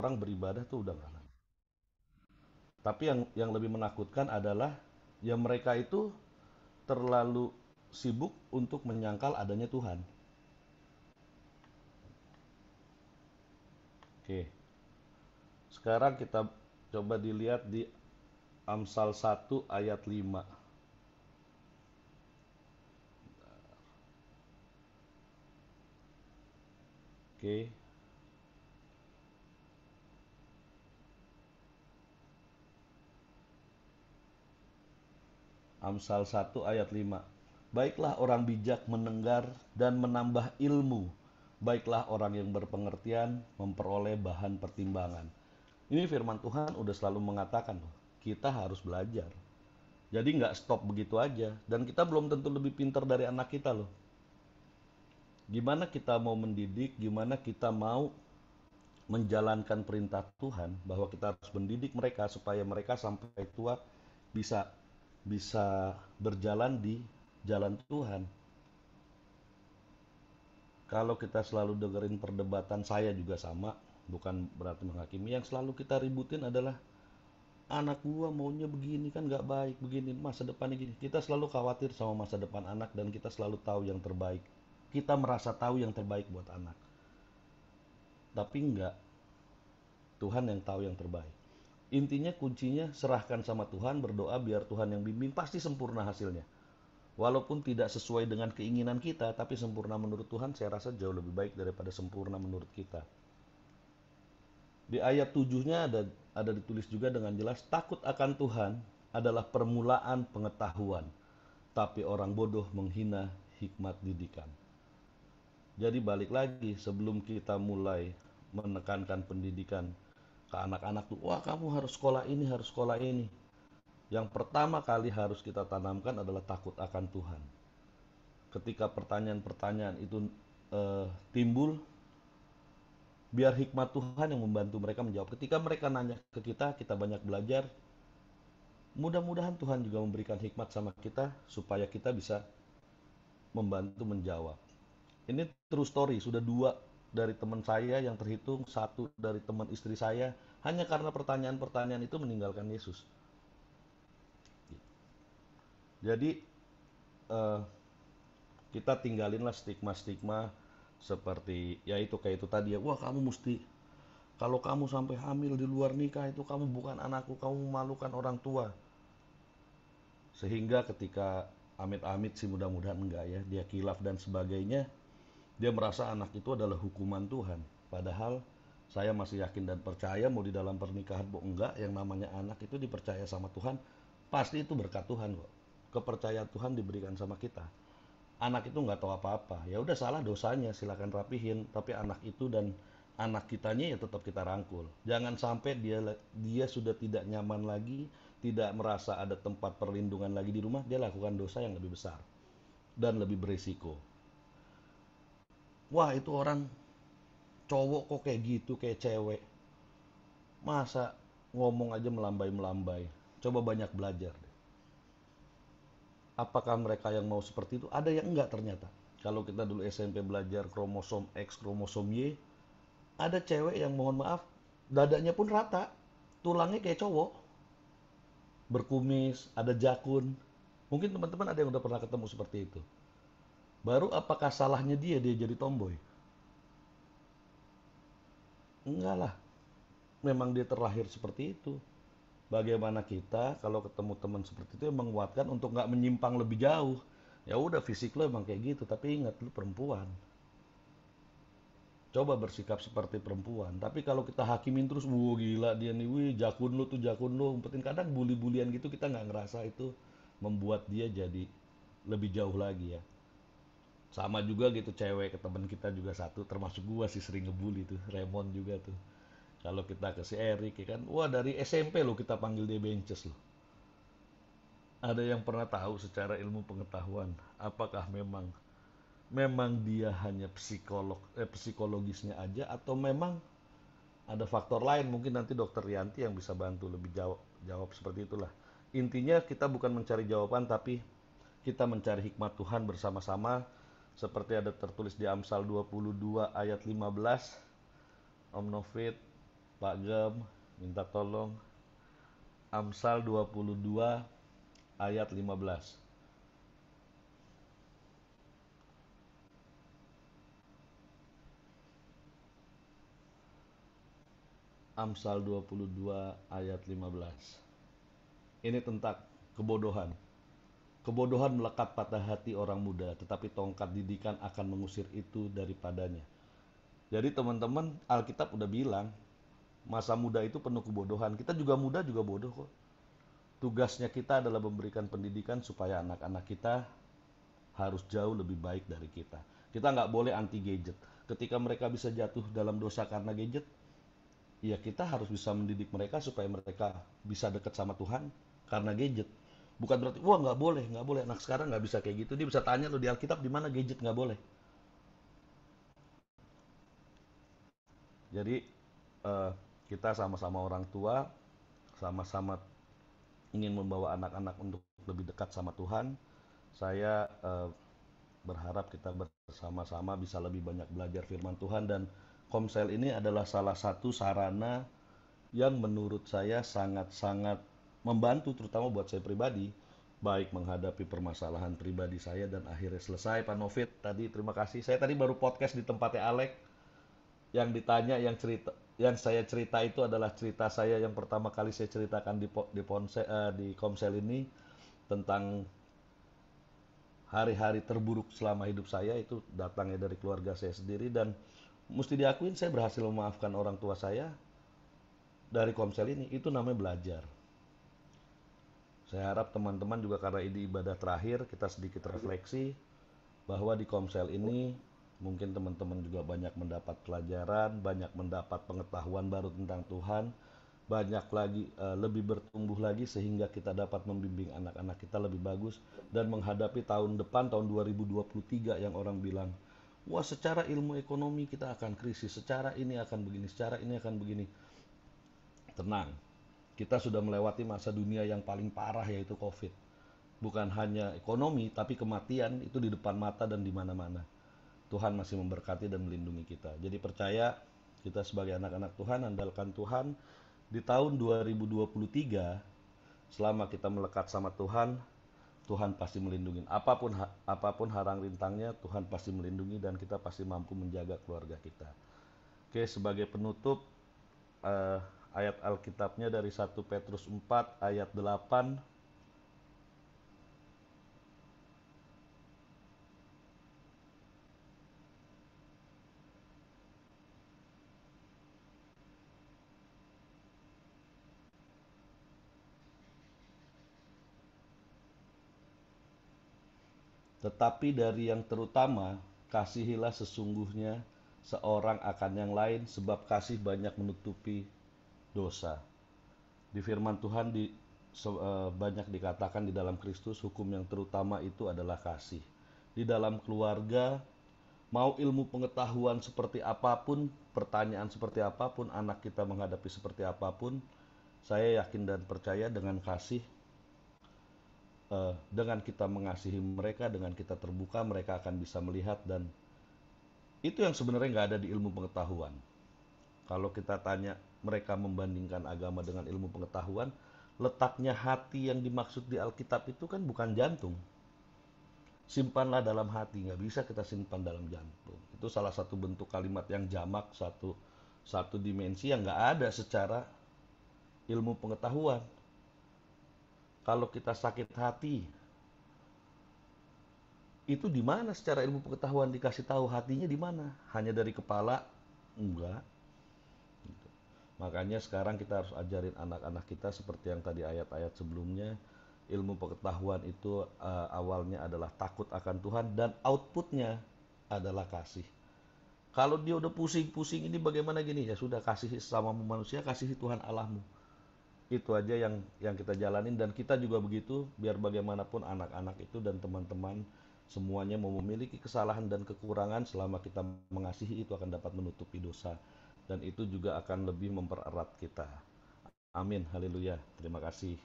orang beribadah tuh udah nggak lagi. Tapi yang lebih menakutkan adalah ya mereka itu terlalu sibuk untuk menyangkal adanya Tuhan. Oke, sekarang kita coba dilihat di Amsal 1 ayat 5. Oke, Amsal 1 ayat 5. Baiklah orang bijak mendengar dan menambah ilmu. Baiklah orang yang berpengertian memperoleh bahan pertimbangan. Ini firman Tuhan udah selalu mengatakan loh, kita harus belajar. Jadi nggak stop begitu aja. Dan kita belum tentu lebih pintar dari anak kita loh. Gimana kita mau mendidik, gimana kita mau menjalankan perintah Tuhan bahwa kita harus mendidik mereka supaya mereka sampai tua bisa bisa berjalan di jalan Tuhan. Kalau kita selalu dengerin perdebatan, saya juga sama, bukan berarti menghakimi. Yang selalu kita ributin adalah anak gua maunya begini kan nggak baik begini, masa depannya gini. Kita selalu khawatir sama masa depan anak dan kita selalu tahu yang terbaik. Kita merasa tahu yang terbaik buat anak, tapi nggak, Tuhan yang tahu yang terbaik. Intinya kuncinya serahkan sama Tuhan, berdoa biar Tuhan yang bimbing, pasti sempurna hasilnya. Walaupun tidak sesuai dengan keinginan kita, tapi sempurna menurut Tuhan saya rasa jauh lebih baik daripada sempurna menurut kita. Di ayat 7-nya ada ditulis juga dengan jelas, takut akan Tuhan adalah permulaan pengetahuan, tapi orang bodoh menghina hikmat didikan. Jadi balik lagi, sebelum kita mulai menekankan pendidikan ke anak-anak tuh, wah kamu harus sekolah ini, harus sekolah ini. Yang pertama kali harus kita tanamkan adalah takut akan Tuhan. Ketika pertanyaan-pertanyaan itu timbul, biar hikmat Tuhan yang membantu mereka menjawab. Ketika mereka nanya ke kita, kita banyak belajar. Mudah-mudahan Tuhan juga memberikan hikmat sama kita supaya kita bisa membantu menjawab. Ini true story, sudah dua dari teman saya yang terhitung, satu dari teman istri saya, hanya karena pertanyaan-pertanyaan itu meninggalkan Yesus. Jadi eh, kita tinggalinlah stigma-stigma seperti ya itu kayak itu tadi ya, wah kamu mesti, kalau kamu sampai hamil di luar nikah itu kamu bukan anakku, kamu memalukan orang tua. Sehingga ketika amit-amit sih, mudah-mudahan enggak ya, dia kilaf dan sebagainya, dia merasa anak itu adalah hukuman Tuhan. Padahal saya masih yakin dan percaya mau di dalam pernikahan mau enggak, yang namanya anak itu dipercaya sama Tuhan, pasti itu berkat Tuhan kok. Kepercayaan Tuhan diberikan sama kita. Anak itu nggak tahu apa-apa, ya udah salah dosanya silakan rapihin, tapi anak itu dan anak kitanya ya tetap kita rangkul. Jangan sampai dia sudah tidak nyaman lagi, tidak merasa ada tempat perlindungan lagi di rumah, dia lakukan dosa yang lebih besar dan lebih berisiko. Wah itu orang cowok kok kayak gitu, kayak cewek, masa ngomong aja melambai-melambai. Coba banyak belajar. Apakah mereka yang mau seperti itu? Ada yang enggak ternyata. Kalau kita dulu SMP belajar kromosom X, kromosom Y, ada cewek yang mohon maaf, dadanya pun rata, tulangnya kayak cowok, berkumis, ada jakun. Mungkin teman-teman ada yang udah pernah ketemu seperti itu. Baru apakah salahnya dia jadi tomboy? Enggak lah, memang dia terlahir seperti itu. Bagaimana kita kalau ketemu teman seperti itu yang menguatkan untuk nggak menyimpang lebih jauh. Ya udah, fisik lo emang kayak gitu, tapi ingat lu perempuan. Coba bersikap seperti perempuan. Tapi kalau kita hakimin terus, wah gila dia nih, wih jakun lu tuh jakun lu, umpetin, kadang bully-bulian gitu kita nggak ngerasa itu membuat dia jadi lebih jauh lagi ya. Sama juga gitu cewek ke teman kita juga satu, termasuk gua sih sering ngebully tuh, Raymond juga tuh. Kalau kita ke si Erik ya kan, wah dari SMP lo kita panggil dia benches loh. Ada yang pernah tahu secara ilmu pengetahuan apakah memang memang dia hanya psikologisnya aja atau memang ada faktor lain? Mungkin nanti dokter Rianti yang bisa bantu lebih jawab seperti itulah. Intinya kita bukan mencari jawaban, tapi kita mencari hikmat Tuhan bersama-sama, seperti ada tertulis di Amsal 22 ayat 15, Om Novit. Pak Gem minta tolong Amsal 22 ayat 15. Amsal 22 ayat 15. Ini tentang kebodohan. Kebodohan melekat pada hati orang muda, tetapi tongkat didikan akan mengusir itu daripadanya. Jadi teman-teman, Alkitab udah bilang, masa muda itu penuh kebodohan. Kita juga muda juga bodoh kok. Tugasnya kita adalah memberikan pendidikan supaya anak-anak kita harus jauh lebih baik dari kita. Kita nggak boleh anti gadget. Ketika mereka bisa jatuh dalam dosa karena gadget, ya kita harus bisa mendidik mereka supaya mereka bisa dekat sama Tuhan karena gadget. Bukan berarti, wah nggak boleh. Anak sekarang nggak bisa kayak gitu. Dia bisa tanya lo di Alkitab di mana gadget nggak boleh. Jadi eh, kita sama-sama orang tua, sama-sama ingin membawa anak-anak untuk lebih dekat sama Tuhan. Saya berharap kita bersama-sama bisa lebih banyak belajar firman Tuhan, dan Komsel ini adalah salah satu sarana yang menurut saya sangat-sangat membantu, terutama buat saya pribadi, baik menghadapi permasalahan pribadi saya dan akhirnya selesai. Pak Novit tadi, terima kasih. Saya tadi baru podcast di tempatnya Alek, yang ditanya, yang saya cerita itu adalah cerita saya yang pertama kali saya ceritakan di Komsel ini, tentang hari-hari terburuk selama hidup saya itu datangnya dari keluarga saya sendiri, dan mesti diakuin saya berhasil memaafkan orang tua saya dari Komsel ini. Itu namanya belajar. Saya harap teman-teman juga, karena ini ibadah terakhir, kita sedikit refleksi bahwa di Komsel ini mungkin teman-teman juga banyak mendapat pelajaran, banyak mendapat pengetahuan baru tentang Tuhan, banyak lagi lebih bertumbuh lagi sehingga kita dapat membimbing anak-anak kita lebih bagus dan menghadapi tahun depan, tahun 2023, yang orang bilang, wah secara ilmu ekonomi kita akan krisis, secara ini akan begini, secara ini akan begini. Tenang, kita sudah melewati masa dunia yang paling parah, yaitu COVID. Bukan hanya ekonomi, tapi kematian itu di depan mata dan di mana-mana. Tuhan masih memberkati dan melindungi kita. Jadi percaya, kita sebagai anak-anak Tuhan, andalkan Tuhan. Di tahun 2023, selama kita melekat sama Tuhan, Tuhan pasti melindungi. Apapun harang rintangnya, Tuhan pasti melindungi dan kita pasti mampu menjaga keluarga kita. Oke, sebagai penutup, eh, ayat Alkitabnya dari 1 Petrus 4 ayat 8. Tetapi dari yang terutama, kasihilah sesungguhnya seorang akan yang lain, sebab kasih banyak menutupi dosa. Di firman Tuhan banyak dikatakan di dalam Kristus, hukum yang terutama itu adalah kasih. Di dalam keluarga, mau ilmu pengetahuan seperti apapun, pertanyaan seperti apapun, anak kita menghadapi seperti apapun, saya yakin dan percaya dengan kasih, dengan kita mengasihi mereka, dengan kita terbuka, mereka akan bisa melihat, dan itu yang sebenarnya nggak ada di ilmu pengetahuan. Kalau kita tanya mereka membandingkan agama dengan ilmu pengetahuan, letaknya hati yang dimaksud di Alkitab itu kan bukan jantung. Simpanlah dalam hati, nggak bisa kita simpan dalam jantung. Itu salah satu bentuk kalimat yang jamak, satu dimensi yang nggak ada secara ilmu pengetahuan. Kalau kita sakit hati, itu di mana secara ilmu pengetahuan dikasih tahu hatinya di mana? Hanya dari kepala? Enggak. Gitu. Makanya sekarang kita harus ajarin anak-anak kita seperti yang tadi ayat-ayat sebelumnya. Ilmu pengetahuan itu awalnya adalah takut akan Tuhan, dan outputnya adalah kasih. Kalau dia udah pusing-pusing ini bagaimana gini, ya sudah, kasihi sama manusia, kasihi Tuhan Allahmu. Itu aja yang kita jalanin, dan kita juga begitu, biar bagaimanapun anak-anak itu dan teman-teman semuanya mau memiliki kesalahan dan kekurangan, selama kita mengasihi itu akan dapat menutupi dosa, dan itu juga akan lebih mempererat kita. Amin, haleluya, terima kasih.